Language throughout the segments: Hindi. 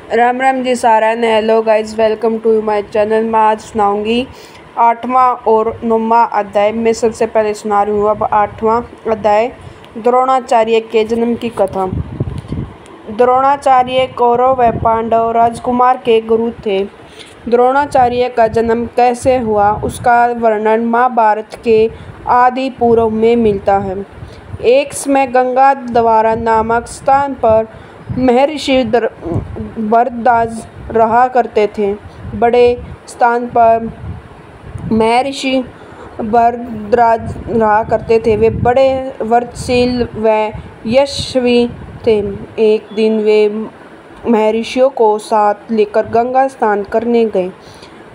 राम राम जी सारा ने। Hello guys, welcome to my channel. मैं आज सुनाऊंगी 8वां और 9वां अध्याय में। सबसे पहले सुना रही हूँ अब 8वां अध्याय, द्रोणाचार्य के जन्म की कथा। द्रोणाचार्य कौरव व पांडव राजकुमार के गुरु थे। द्रोणाचार्य का जन्म कैसे हुआ उसका वर्णन महाभारत के आदि पूर्व में मिलता है। एक समय गंगा द्वारा नामक स्थान पर महर्षि भरद्वाज रहा करते थे। बड़े स्थान पर महर्षि भरद्वाज रहा करते थे। वे बड़े व्रतशील व यशस्वी थे। एक दिन वे महर्षियों को साथ लेकर गंगा स्नान करने गए।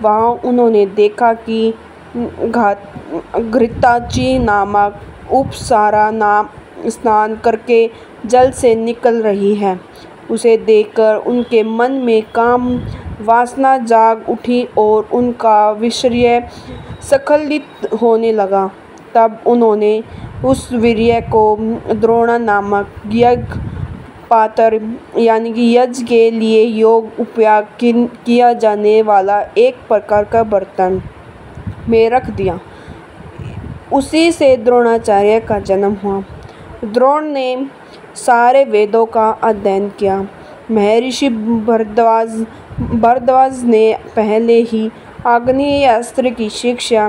वहाँ उन्होंने देखा कि घृताची नामक उपसारा स्नान करके जल से निकल रही है। उसे देखकर उनके मन में काम वासना जाग उठी और उनका वीर्य स्खलित होने लगा। तब उन्होंने उस वीर्य को द्रोण नामक यज्ञ पात्र यानी कि यज्ञ के लिए योग उपयोग किया जाने वाला एक प्रकार का बर्तन में रख दिया। उसी से द्रोणाचार्य का जन्म हुआ। द्रोण ने सारे वेदों का अध्ययन किया। महर्षि भरद्वाज ने पहले ही आग्नेयास्त्र की शिक्षा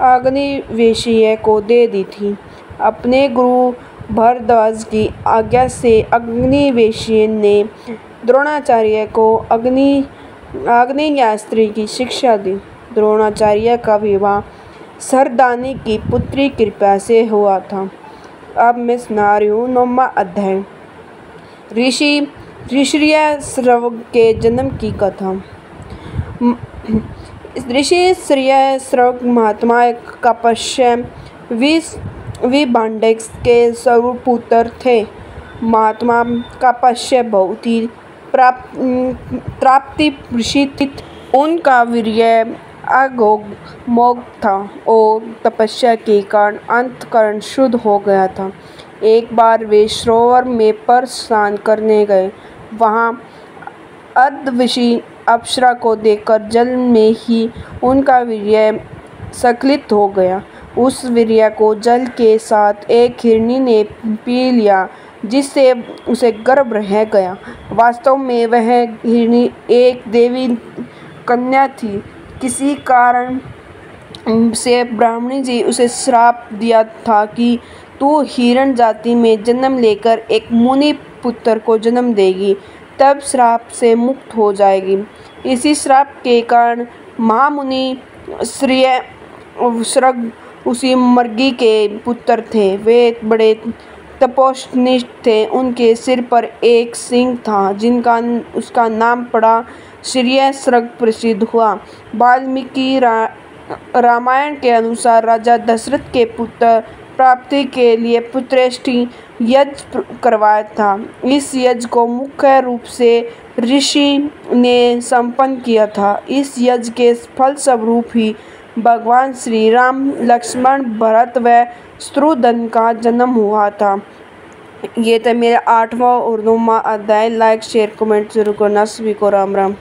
अग्निवेशीय को दे दी थी। अपने गुरु भरद्वाज की आज्ञा से अग्निवेशीय ने द्रोणाचार्य को आग्नेयास्त्र की शिक्षा दी। द्रोणाचार्य का विवाह सरदानी की पुत्री कृपा से हुआ था। अब मैं सुना रही हूँ 9वां अध्याय, ऋषि श्रव के जन्म की कथा। ऋषि श्रव महात्मा कापस्य विभांडक के सर्वपुत्र थे। महात्मा कापस्य बहुत ही त्राप्ति प्रसिद्ध। उनका वीर्य अघोर था और तपस्या के कारण अंतःकरण शुद्ध हो गया था। एक बार वे सरोवर में पर स्नान करने गए। वहाँ अर्धविशी अप्सरा को देखकर जल में ही उनका वीर्य स्खलित हो गया। उस वीर्य को जल के साथ एक हिरणी ने पी लिया, जिससे उसे गर्भ रह गया। वास्तव में वह हिरणी एक देवी कन्या थी। किसी कारण से ब्राह्मणी जी उसे श्राप दिया था कि तू हिरण जाति में जन्म लेकर एक मुनि पुत्र को जन्म देगी, तब श्राप से मुक्त हो जाएगी। इसी श्राप के कारण महामुनि श्रग उसी मर्गी के पुत्र थे। वे बड़े तपोनिष्ठ थे। उनके सिर पर एक सिंह था, उसका नाम पड़ा श्रग प्रसिद्ध हुआ। वाल्मीकि रामायण के अनुसार राजा दशरथ के पुत्र प्राप्ति के लिए पुत्रेष्टि यज्ञ करवाया था। इस यज्ञ को मुख्य रूप से ऋषि ने संपन्न किया था। इस यज्ञ के फलस्वरूप ही भगवान श्री राम, लक्ष्मण, भरत व शत्रुघ्न का जन्म हुआ था। ये था मेरा 8वां और 9वां अध्याय। लाइक शेयर कमेंट जरूर करना। सभी को राम राम।